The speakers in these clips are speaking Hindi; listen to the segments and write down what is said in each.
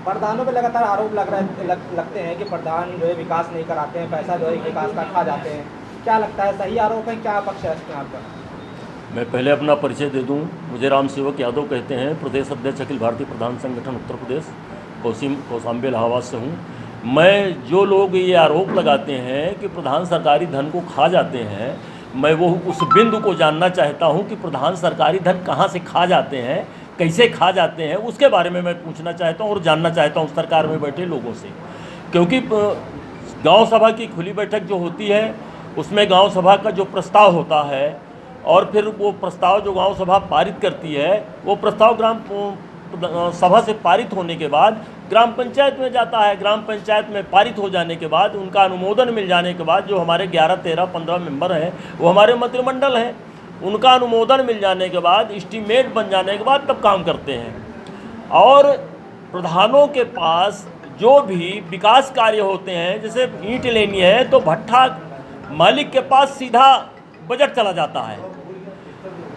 प्रधानों पे लगातार आरोप लगते हैं कि प्रधान जो है विकास नहीं कराते हैं, पैसा जो है विकास का खा जाते हैं। क्या लगता है, सही आरोप है? क्या पक्ष है इसमें आपका? मैं पहले अपना परिचय दे दूं। मुझे राम सेवक यादव कहते हैं, प्रदेश अध्यक्ष अखिल भारतीय प्रधान संगठन उत्तर प्रदेश, कौशाम्बी इलाहाबाद से हूं। मैं जो लोग ये आरोप लगाते हैं कि प्रधान सरकारी धन को खा जाते हैं, मैं वो उस बिंदु को जानना चाहता हूं कि प्रधान सरकारी धन कहां से खा जाते हैं, कैसे खा जाते हैं, उसके बारे में मैं पूछना चाहता हूं और जानना चाहता हूं सरकार में बैठे लोगों से। क्योंकि गांव सभा की खुली बैठक जो होती है उसमें गांव सभा का जो प्रस्ताव होता है और फिर वो प्रस्ताव जो गांव सभा पारित करती है, वो प्रस्ताव ग्राम सभा से पारित होने के बाद ग्राम पंचायत में जाता है। ग्राम पंचायत में पारित हो जाने के बाद, उनका अनुमोदन मिल जाने के बाद, जो हमारे 11, 13, 15 मेंबर हैं वो हमारे मंत्रिमंडल हैं, उनका अनुमोदन मिल जाने के बाद, एस्टीमेट बन जाने के बाद तब काम करते हैं। और प्रधानों के पास जो भी विकास कार्य होते हैं, जैसे ईंट लेनी है तो भट्ठा मालिक के पास सीधा बजट चला जाता है।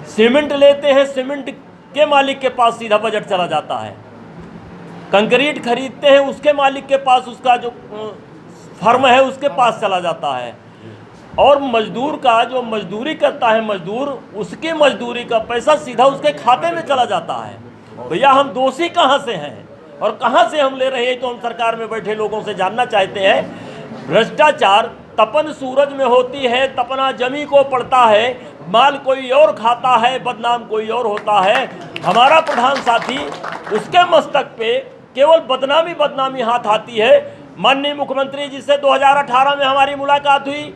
सीमेंट लेते हैं, सीमेंट के मालिक के पास सीधा बजट चला जाता है। कंक्रीट खरीदते हैं, उसके मालिक के पास, उसका जो फर्म है उसके पास चला जाता है। और मजदूर का जो मजदूरी करता है मजदूर, उसकी मजदूरी का पैसा सीधा उसके खाते में चला जाता है। भैया हम दोषी कहाँ से हैं और कहाँ से हम ले रहे हैं, तो हम सरकार में बैठे लोगों से जानना चाहते हैं। भ्रष्टाचार तपन सूरज में होती है, तपना जमी को पड़ता है, माल कोई और खाता है, बदनाम कोई और होता है। हमारा प्रधान साथी, उसके मस्तक पे केवल बदनामी बदनामी हाथ आती है। माननीय मुख्यमंत्री जी से 2018 में हमारी मुलाकात हुई।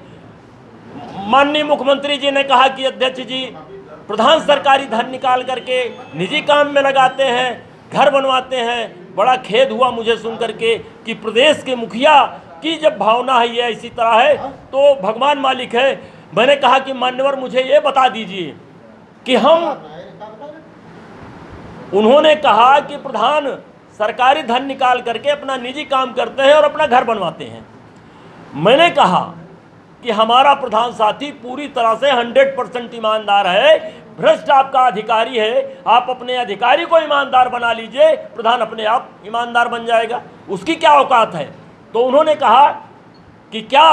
माननीय मुख्यमंत्री जी ने कहा कि अध्यक्ष जी, प्रधान सरकारी धन निकाल करके निजी काम में लगाते हैं, घर बनवाते हैं। बड़ा खेद हुआ मुझे सुन करके कि प्रदेश के मुखिया की जब भावना है ये इसी तरह है तो भगवान मालिक है। मैंने कहा कि मान्यवर मुझे ये बता दीजिए कि उन्होंने कहा कि प्रधान सरकारी धन निकाल करके अपना निजी काम करते हैं और अपना घर बनवाते हैं। मैंने कहा कि हमारा प्रधान साथी पूरी तरह से 100% ईमानदार है। भ्रष्ट आपका अधिकारी है, आप अपने अधिकारी को ईमानदार बना लीजिए, प्रधान अपने आप ईमानदार बन जाएगा। उसकी क्या औकात है? तो उन्होंने कहा कि क्या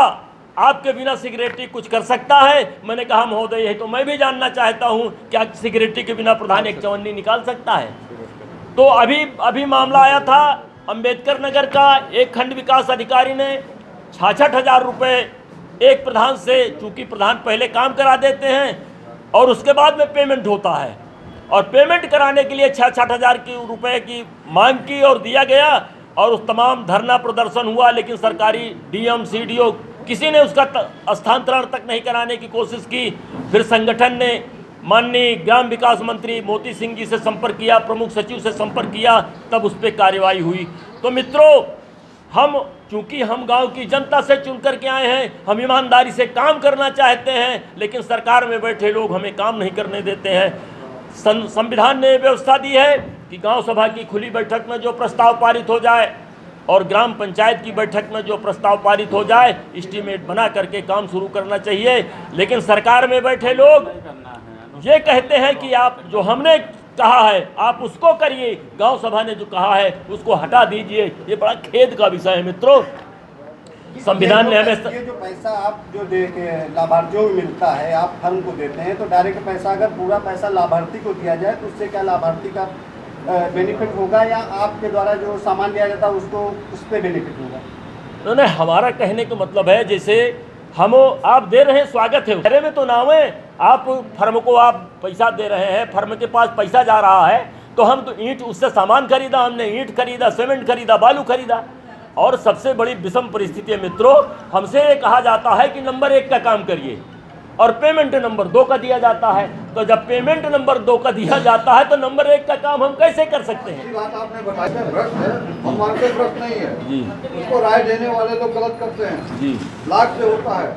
आपके बिना सिक्योरिटी कुछ कर सकता है? मैंने कहा महोदय है तो मैं भी जानना चाहता हूं, क्या सिक्योरिटी के बिना प्रधान एक चवन्नी निकाल सकता है? तो अभी मामला आया था अंबेडकर नगर का। एक खंड विकास अधिकारी ने 66,000 रुपये एक प्रधान से, चूंकि प्रधान पहले काम करा देते हैं और उसके बाद में पेमेंट होता है, और पेमेंट कराने के लिए 66,000 रुपये की मांग की और दिया गया और उस तमाम धरना प्रदर्शन हुआ, लेकिन सरकारी डीएम सीडीओ किसी ने उसका स्थानांतरण तक नहीं कराने की कोशिश की। फिर संगठन ने माननीय ग्राम विकास मंत्री मोती सिंह जी से संपर्क किया, प्रमुख सचिव से संपर्क किया, तब उस पर कार्रवाई हुई। तो मित्रों, चूंकि हम गांव की जनता से चुन करके आए हैं, हम ईमानदारी से काम करना चाहते हैं, लेकिन सरकार में बैठे लोग हमें काम नहीं करने देते हैं। संविधान ने व्यवस्था दी है कि गांव सभा की खुली बैठक में जो प्रस्ताव पारित हो जाए और ग्राम पंचायत की बैठक में जो प्रस्ताव पारित हो जाए, एस्टीमेट बना करके काम शुरू करना चाहिए। लेकिन सरकार में बैठे लोग ये कहते हैं कि आप जो हमने कहा है आप उसको करिए, गांव सभा ने जो कहा है उसको हटा दीजिए। ये बड़ा खेद का विषय है मित्रों। संविधान ने हमें ये जो पैसा आप जो लाभार्थियों को मिलता है, आप फर्म को देते हैं, तो डायरेक्ट पैसा अगर पूरा पैसा लाभार्थी को दिया जाए तो उससे क्या लाभार्थी का बेनिफिट होगा, या आपके द्वारा जो सामान दिया जाता है उसको उस पर बेनिफिट होगा? नहीं, हमारा कहने का मतलब है जैसे हम आप दे रहे हैं, स्वागत है, घरे में तो नाम है, आप फर्म को आप पैसा दे रहे हैं, फर्म के पास पैसा जा रहा है, तो हम तो ईंट उससे सामान खरीदा, हमने ईंट खरीदा, सीमेंट खरीदा, बालू खरीदा। और सबसे बड़ी विषम परिस्थिति है मित्रों, हमसे ये कहा जाता है कि नंबर 1 का काम करिए और पेमेंट नंबर 2 का दिया जाता है। तो जब पेमेंट नंबर 2 का दिया जाता है तो नंबर 1 का काम हम कैसे कर सकते हैं? बात आपने बताया भ्रष्ट है, हम मानते भ्रष्ट नहीं है जी, उसको राय देने वाले लोग गलत करते हैं जी, लाख से होता है।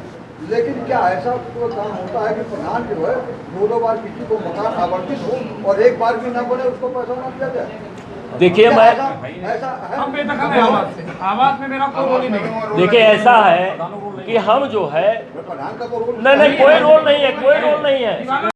लेकिन क्या ऐसा कोई काम होता है कि प्रधान जो है 2 बार किसी को मकान आवंटित हो और एक बार भी ना बने उसको पैसा ना दिया जाए? देखिए मैं आवाज में मेरा कोई रोल ही नहीं। देखिए ऐसा है कि हम जो है प्रधान का तो रोल नहीं, कोई रोल नहीं है, कोई रोल नहीं है।